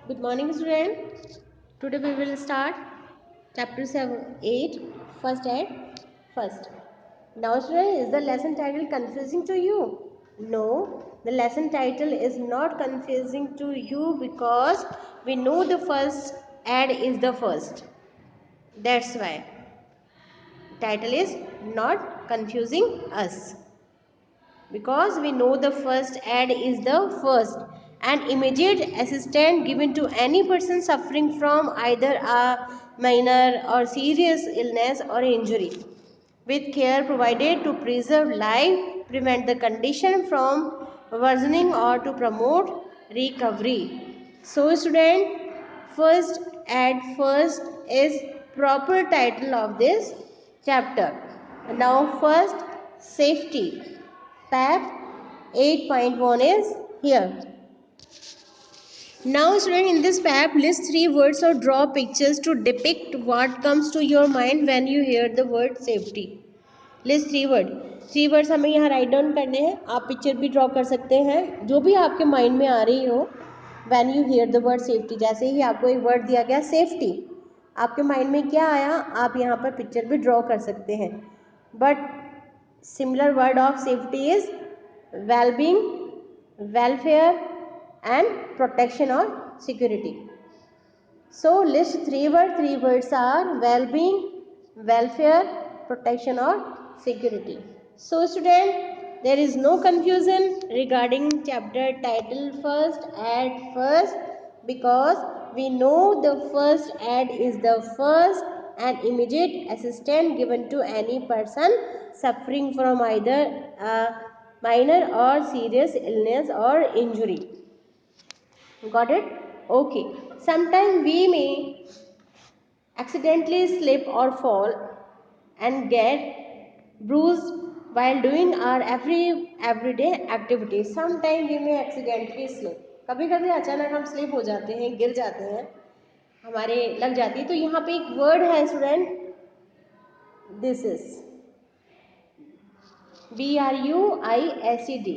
Good morning, student. Today we will start chapter 8, first aid, first. Now, student, is the lesson title confusing to you? No, the lesson title is not confusing to you because we know the first aid is the first. That's why title is not confusing us. Because we know the first aid is the first, an immediate assistance given to any person suffering from either a minor or serious illness or injury, with care provided to preserve life, prevent the condition from worsening, or to promote recovery. So student, first aid first is proper title of this chapter. Now first, safety. PAP 8.1 is here. Now student, in this PAP, list 3 words or draw pictures to depict what comes to your mind when you hear the word safety. List 3 words हमें यहाँ write down करने हैं. आप picture भी draw कर सकते हैं जो भी आपके माइंड में आ रही हो when you here the word safety. जैसे ही आपको एक वर्ड दिया गया सेफ्टी, आपके माइंड में क्या आया, आप यहाँ पर पिक्चर भी ड्रॉ कर सकते हैं. But similar word of safety is wellbeing, welfare and protection or security. So list 3 words. 3 words are well-being, welfare, protection or security. So student, there is no confusion regarding chapter title first aid first, because we know the first aid is the first and immediate assistance given to any person suffering from either a minor or serious illness or injury. Got it? Okay. Sometimes we may accidentally slip or fall and get bruised while doing our everyday activities. Sometimes we may accidentally slip. कभी कभी अचानक हम slip हो जाते हैं, गिर जाते हैं, हमारे लग जाती है. तो यहाँ पे एक वर्ड है student, this is BRUISED.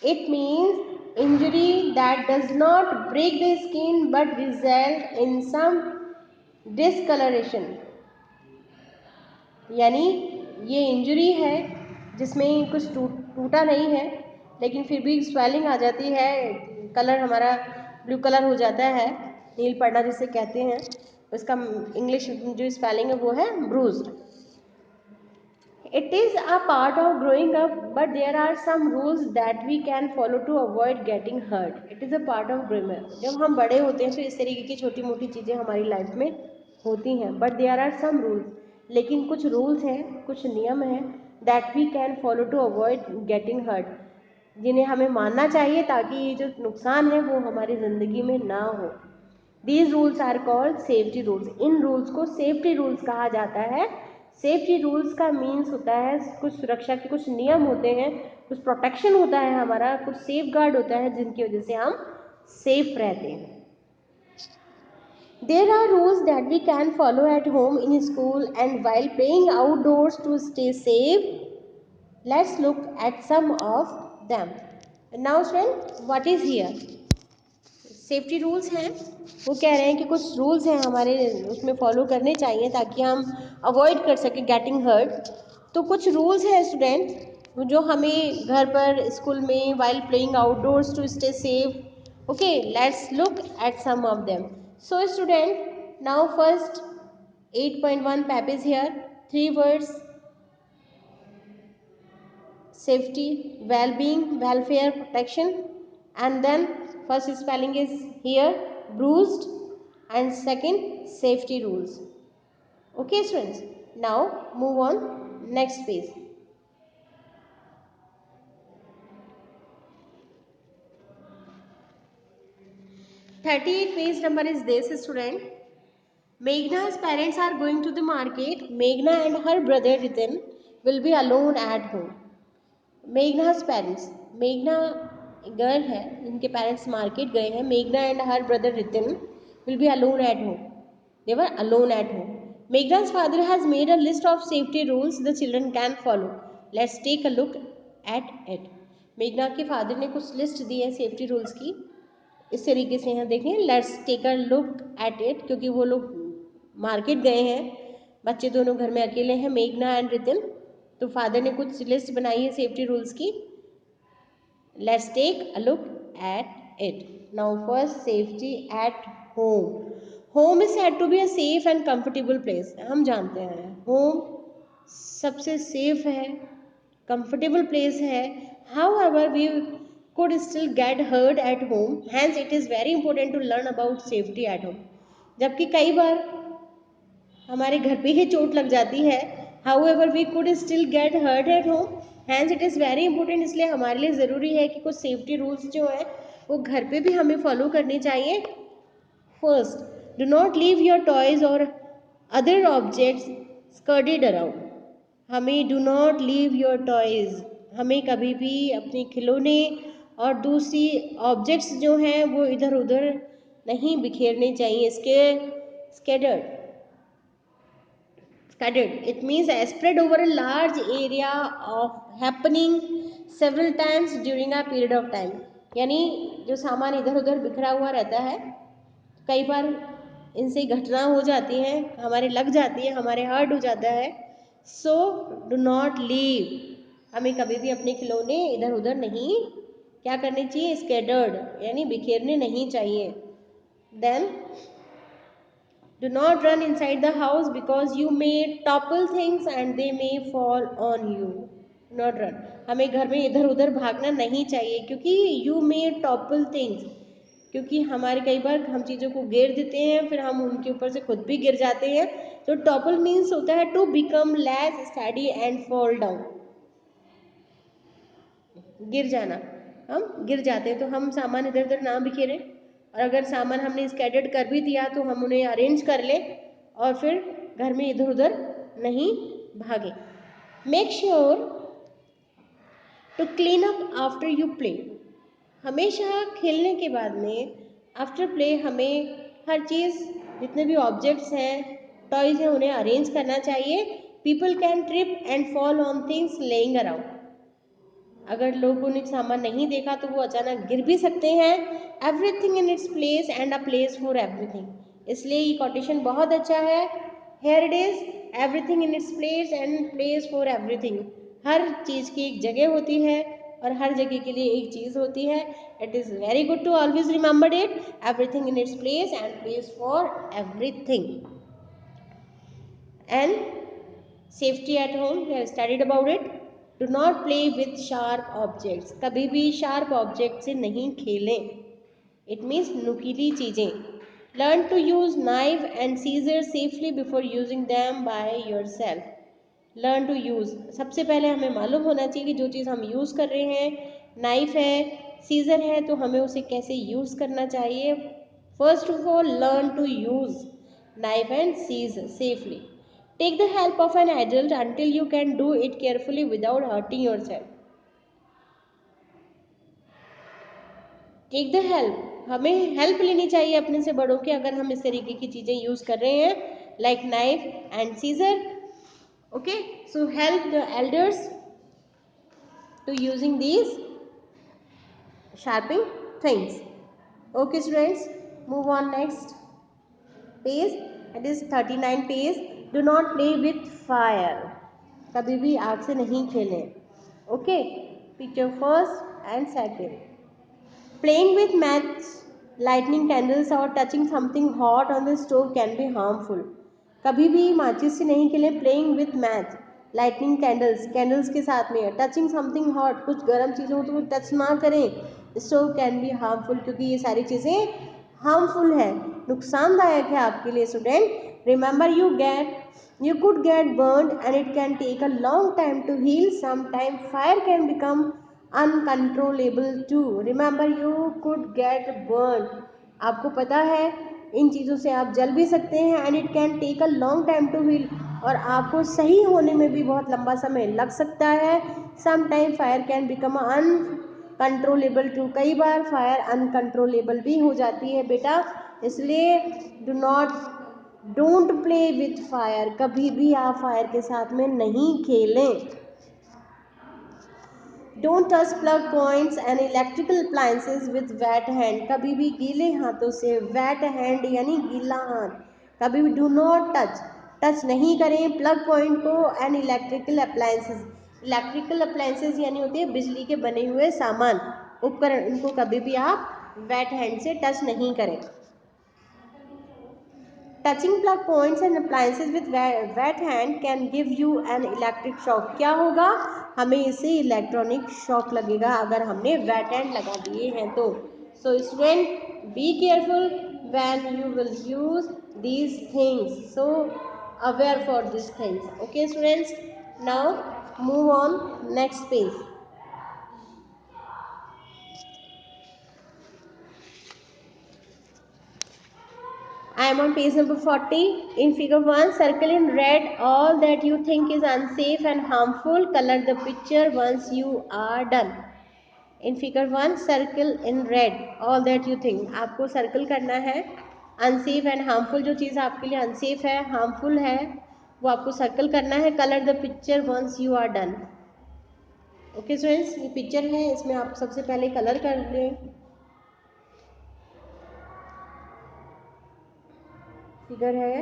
It means injury that does not break the skin but result in some discoloration. यानी ये इंजरी है जिसमें कुछ टूटा नहीं है लेकिन फिर भी स्वेलिंग आ जाती है, कलर हमारा ब्लू कलर हो जाता है, नील पड़ना जिसे कहते हैं. उसका इंग्लिश जो स्पेलिंग है वो है bruised. It is a part of growing up, but there are some rules that we can follow to avoid getting hurt. It is a part of growing up. जब हम बड़े होते हैं तो इस तरीके की छोटी मोटी चीज़ें हमारी लाइफ में होती हैं, but there are some rules. लेकिन कुछ रूल्स हैं, कुछ नियम हैं that we can follow to avoid getting hurt, जिन्हें हमें मानना चाहिए ताकि ये जो नुकसान है वो हमारी ज़िंदगी में ना हो. These rules are called safety rules. In rules को सेफ्टी रूल्स कहा जाता है. सेफ्टी रूल्स का मीन्स होता है कुछ सुरक्षा के कुछ नियम होते हैं, कुछ प्रोटेक्शन होता है हमारा, कुछ सेफ गार्ड होता है जिनकी वजह से हम सेफ रहते हैं. There are rules that we can follow at home, in school and while playing outdoors to stay safe. Let's look at some of them. Now friend, what is here? Safety rules हैं. वो कह रहे हैं कि कुछ rules हैं हमारे उसमें फॉलो करने चाहिए ताकि हम अवॉइड कर सकें गेटिंग हर्ट. तो कुछ रूल्स हैं स्टूडेंट जो हमें घर पर, स्कूल में, while playing outdoors to stay safe. Okay, let's look at some of them. So student, now first 8.1 पैप is here. 3 words: safety, well-being, welfare, protection. And then first spelling is here bruised, and second safety rules. Okay students, now move on next page. 38 page number is this student. Meghna's parents are going to the market. Meghna and her brother Ritin will be alone at home. Meghna's parents, मेघना girl है जिनके parents market गए हैं. मेघना and her brother Ritin will be alone at home. They were alone at home. Meghna's father has made a list of safety rules the children can follow. Let's take a look at it. मेघना के father ने कुछ list दी है safety rules की. इस तरीके से यहाँ देखें, let's take a look at it, क्योंकि वो लोग मार्केट गए हैं, बच्चे दोनों घर में अकेले हैं, मेघना एंड रितिन। तो फादर ने कुछ लिस्ट बनाई है सेफ्टी रूल्स की। Let's take a look at it. Now first, safety at home. Home is said to be a safe and comfortable place. हम जानते हैं होम सबसे सेफ है, कंफर्टेबल प्लेस है। However we could still get hurt at home, hence it is very important to learn about safety at home। जबकि कई बार हमारे घर पे ही चोट लग जाती है, however we could still get hurt at home, hence it is very important। इसलिए हमारे लिए ज़रूरी है कि कुछ सेफ्टी रूल्स जो है वो घर पे भी हमें फॉलो करने चाहिए। First, do not leave your toys or other objects scattered around। हमें do not leave your toys, हमें कभी भी अपने खिलौने और दूसरी ऑब्जेक्ट्स जो हैं वो इधर उधर नहीं बिखेरने चाहिए। Scattered it means spread over a large area of happening several times during a period of time। यानी जो सामान इधर उधर बिखरा हुआ रहता है, कई बार इनसे घटना हो जाती है, हमारे लग जाती है, हमारे हर्ट हो जाता है। सो डू नॉट लीव, हमें कभी भी अपने खिलौने इधर उधर नहीं क्या करने चाहिए, स्कैटर्ड यानी बिखेरने नहीं चाहिए। Then do not run inside the house because you may topple things and they may fall on you। not run, हमें घर में इधर उधर भागना नहीं चाहिए, क्योंकि you may topple things, क्योंकि हमारे कई बार हम चीज़ों को गिर देते हैं, फिर हम उनके ऊपर से खुद भी गिर जाते हैं। तो टॉपल मीन्स होता है to become less steady and fall down, गिर जाना, हम गिर जाते हैं। तो हम सामान इधर उधर ना बिखेरें, और अगर सामान हमने स्कैटर्ड कर भी दिया तो हम उन्हें अरेंज कर लें और फिर घर में इधर उधर नहीं भागे। Make sure to clean up after you play. हमेशा खेलने के बाद में आफ्टर प्ले हमें हर चीज़, जितने भी ऑब्जेक्ट्स हैं, टॉयज़ हैं, उन्हें अरेंज करना चाहिए। People can trip and fall on things laying around. अगर लोगों ने सामान नहीं देखा तो वो अचानक गिर भी सकते हैं। Everything in its place and a place for everything, इसलिए ये कोटेशन बहुत अच्छा है। Here it is, everything in its place and place for everything. हर चीज़ की एक जगह होती है और हर जगह के लिए एक चीज़ होती है। It is very good to always remember it, everything in its place and place for everything. And safety at home, we have studied about it. Do not play with sharp objects, कभी भी sharp object से नहीं खेलें, it means नुकीली चीज़ें। Learn to use knife and scissor safely before using them by yourself. Learn to use, सबसे पहले हमें मालूम होना चाहिए कि जो चीज़ हम यूज़ कर रहे हैं, नाइफ है, सीजर है, तो हमें उसे कैसे यूज़ करना चाहिए। First of all learn to use knife and scissor safely. Take the help of an adult until you can do it carefully without hurting yourself। Take the help, हमें help लेनी चाहिए अपने से बड़ों के, अगर हम इस तरीके की चीज़ें यूज़ कर रहे हैं, like knife and scissor. Okay, so help the elders to using these sharpening things। Okay students, move on next page, it is 39 page। Do not play with fire, कभी भी आग से नहीं खेलें। Okay, picture first and second. Playing with match, lightning candles और touching something hot on the stove can be harmful. कभी भी माचिस से नहीं खेलें। Playing with match, lightning candles, candles के साथ में, टचिंग समथिंग हॉट, कुछ गर्म चीज़ों को टच ना करें। स्टोव कैन बी हार्मफुल, क्योंकि ये सारी चीज़ें हार्मफुल है, नुकसानदायक है आपके लिए। Student remember, you could get burned and it can take a long time to heal। Sometime fire can become uncontrollable too। Remember, you could get burned, आपको पता है इन चीज़ों से आप जल भी सकते हैं। and it can take a long time to heal, और आपको सही होने में भी बहुत लंबा समय लग सकता है। Sometime fire can become uncontrollable too, कई बार फायर अनकंट्रोलेबल भी हो जाती है बेटा, इसलिए डोंट प्ले विथ फायर, कभी भी आप फायर के साथ में नहीं खेलें। Don't touch plug points and electrical appliances with weight hand, कभी भी गीले हाथों से, वेट हैंड यानी गीला हाथ, कभी भी डू नॉट टच, टच नहीं करें प्लग पॉइंट को and electrical appliances, electrical appliances यानी होते हैं बिजली के बने हुए सामान उपकरण, इनको कभी भी आप वेट हैंड से टच नहीं करें। Touching plug points and appliances with weight hand can give you an electric shock, क्या होगा, हमें इससे इलेक्ट्रॉनिक शॉक लगेगा अगर हमने वेट हैंड लगा दिए हैं तो। So student be careful when you will use these things, so aware for this things. Okay students, now move on next page. I am on page number 40. In figure 1, circle in red all that you think is unsafe and harmful. Color the picture once you are done. In figure 1, circle in red all that you think. आपको circle करना है unsafe and harmful, जो चीज़ आपके लिए unsafe है, harmful है, वो आपको circle करना है. Color the picture once you are done. Okay students, ये picture है, इसमें आप सबसे पहले color कर लें. फिगर है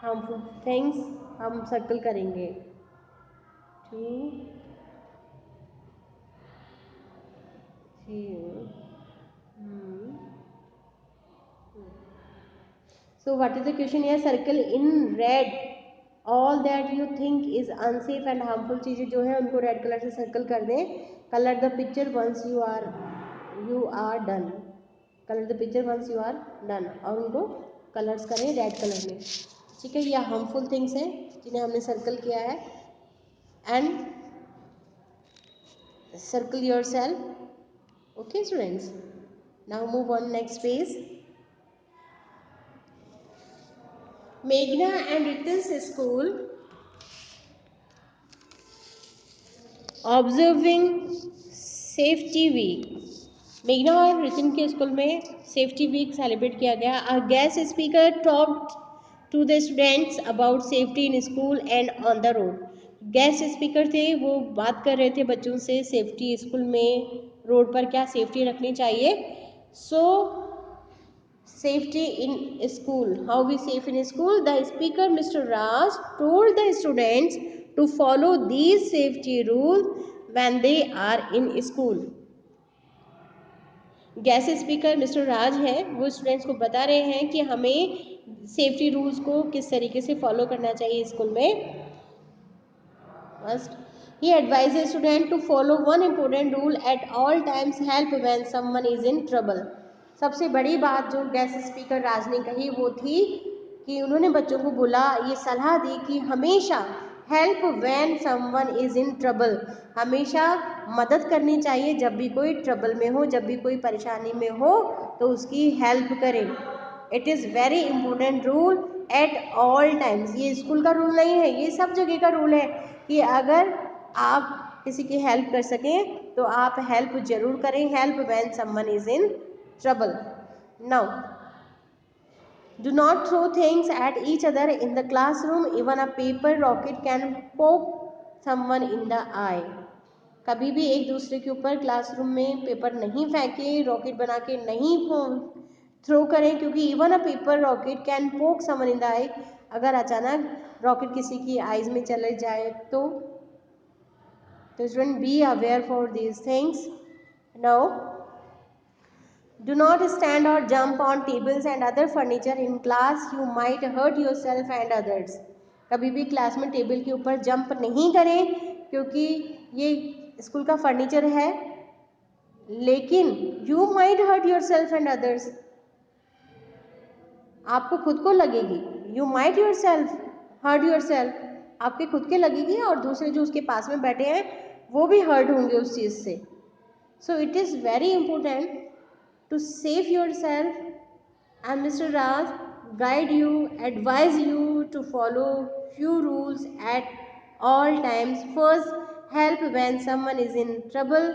हार्मफुल थिंग्स, हम सर्कल करेंगे 2 3 So what is the question here? Circle in red all that you think is unsafe and harmful, चीज़ें जो है उनको रेड कलर से सर्कल कर दें. Color the picture once you are done. Color the picture once you are done, और उनको colours करें रेड कलर में. ठीक है, ये हार्मफुल थिंग्स हैं जिन्हें हमने सर्कल किया है. And circle yourself. Okay students, now move on next page. Meghna and Ritin's school observing safety week. मेघना और रितिन के स्कूल में सेफ्टी वीक सेलिब्रेट किया गया. A guest speaker talked to the students about safety in school and on the road. Guest speaker थे, वो बात कर रहे थे बच्चों से सेफ्टी स्कूल में, रोड पर क्या सेफ्टी रखनी चाहिए. सो safety in school, how we safe in school, the speaker Mr. Raj told the students to follow these safety rules when they are in school. Guest speaker mister Raj है, वो students को बता रहे हैं कि हमें सेफ्टी रूल्स को किस तरीके से फॉलो करना चाहिए स्कूल में. First, he advises student to follow one important rule at all times, help when someone is in trouble. सबसे बड़ी बात जो गेस्ट स्पीकर राज ने कही वो थी कि उन्होंने बच्चों को बोला, ये सलाह दी कि हमेशा help when someone is in trouble, हमेशा मदद करनी चाहिए जब भी कोई ट्रबल में हो, जब भी कोई परेशानी में हो तो उसकी हेल्प करें. It is very important rule at all times. ये स्कूल का रूल नहीं है, ये सब जगह का रूल है कि अगर आप किसी की हेल्प कर सकें तो आप हेल्प जरूर करें. Help when someone is in trouble. Now do not throw things at each other in the classroom. Even a paper rocket can poke someone in the eye. कभी भी एक दूसरे के ऊपर क्लासरूम में पेपर नहीं फेंके, रॉकेट बना के नहीं थ्रो करें, क्योंकि even a paper rocket can पोक समवन इन द आई, अगर अचानक रॉकेट किसी की आईज में चले जाए तो student be aware for these things. Now do not stand or jump on tables and other furniture in class, you might hurt yourself and others. कभी भी क्लास में टेबल के ऊपर जंप नहीं करें क्योंकि ये स्कूल का फर्नीचर है, लेकिन you might hurt yourself and others, आपको खुद को लगेगी. You might yourself hurt yourself, आपके खुद के लगेगी और दूसरे जो उसके पास में बैठे हैं वो भी हर्ट होंगे उस चीज़ से. So it is very important to save yourself, and Mr. Raj guide you, advise you to follow few rules at all times. First, help when someone is in trouble,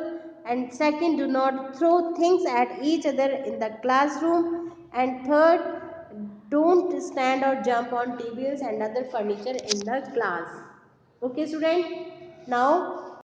and second, do not throw things at each other in the classroom, and third, don't stand or jump on tables and other furniture in the class. Okay student, now